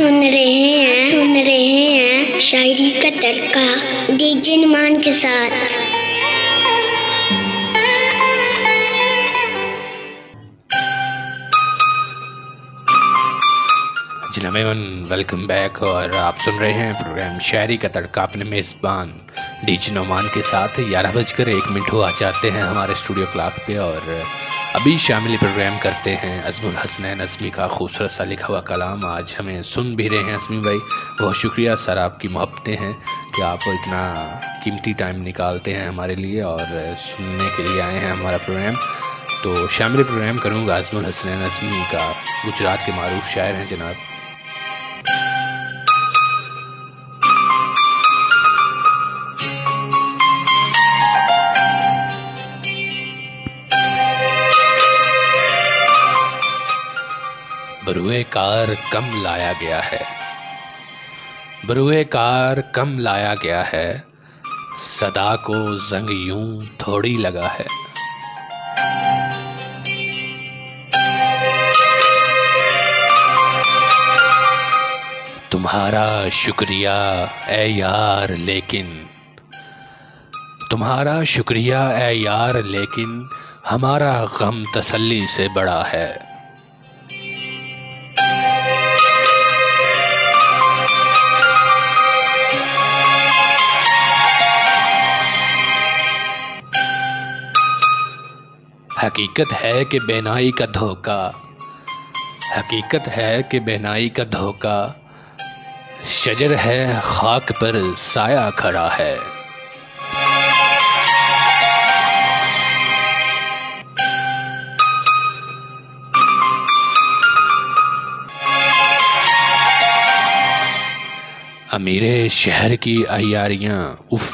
सुन रहे हैं शायरी का तड़का डीजे नुमान के साथ। वेलकम बैक और आप सुन रहे हैं प्रोग्राम शायरी का तड़का अपने मेज़बान डीजे नुमान के साथ। 11:01 हुआ जाते हैं हमारे स्टूडियो क्लॉक पे और अभी शामिल प्रोग्राम करते हैं अज़मुल हसनैन अज़मी का खूबसूरत सा लिखा हुआ कलाम। आज हमें सुन भी रहे हैं अज़मी भाई, बहुत शुक्रिया सर, आपकी मोहब्बतें हैं कि आप इतना कीमती टाइम निकालते हैं हमारे लिए और सुनने के लिए आए हैं हमारा प्रोग्राम। तो शामिल प्रोग्राम करूँगा अज़मुल हसनैन अज़मी का, गुजरात के मारूफ शायर हैं जनाब। बरुए कार कम लाया गया है, बरुए कार कम लाया गया है, सदा को जंग यूं थोड़ी लगा है। तुम्हारा शुक्रिया ए यार लेकिन, तुम्हारा शुक्रिया ए यार लेकिन हमारा गम तसल्ली से बड़ा है। हकीकत है कि बेनाई का धोखा, हकीकत है कि बेनाई का धोखा, शजर है खाक पर साया खड़ा है। अमीरे शहर की अय्यारियां उफ,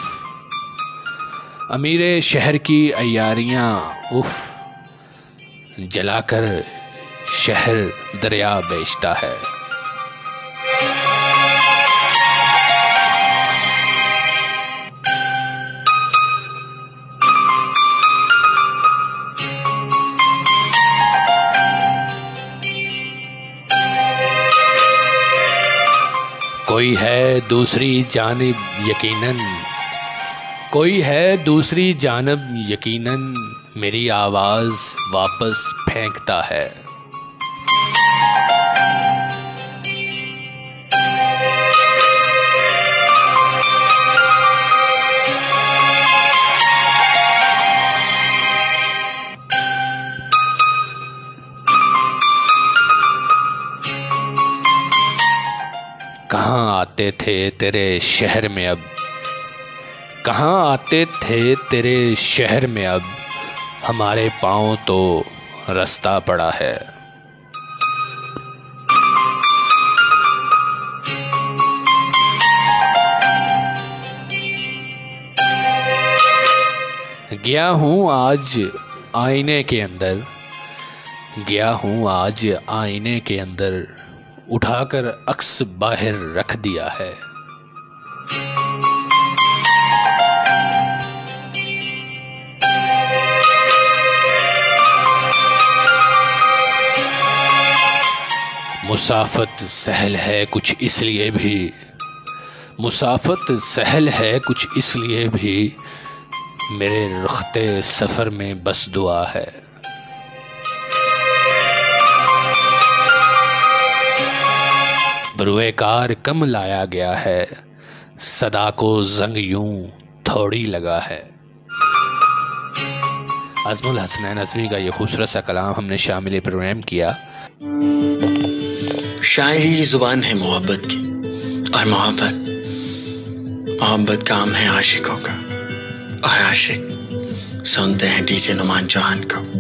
अमीरे शहर की अय्यारियां उफ, जलाकर शहर दरिया बेचता है। कोई है दूसरी जानिब यकीनन, कोई है दूसरी जानब यकीनन, मेरी आवाज वापस फेंकता है। कहाँ आते थे तेरे शहर में अब, कहाँ आते थे तेरे शहर में अब, हमारे पांव तो रास्ता पड़ा है। गया हूं आज आईने के अंदर, गया हूं आज आईने के अंदर, उठाकर अक्स बाहर रख दिया है। मुसाफत सहल है कुछ इसलिए भी, मुसाफत सहल है कुछ इसलिए भी, मेरे रुखते सफर में बस दुआ है। बरुए कार कम लाया गया है, सदा को जंग यूं थोड़ी लगा है। अज़मुल हसनैन अज़मी का ये खूबसूरत सा कलाम हमने शामिल प्रोग्राम किया। शायरी जुबान है मोहब्बत की और मोहब्बत काम है आशिकों का और आशिक सुनते हैं डीजे नुमान चौहान को।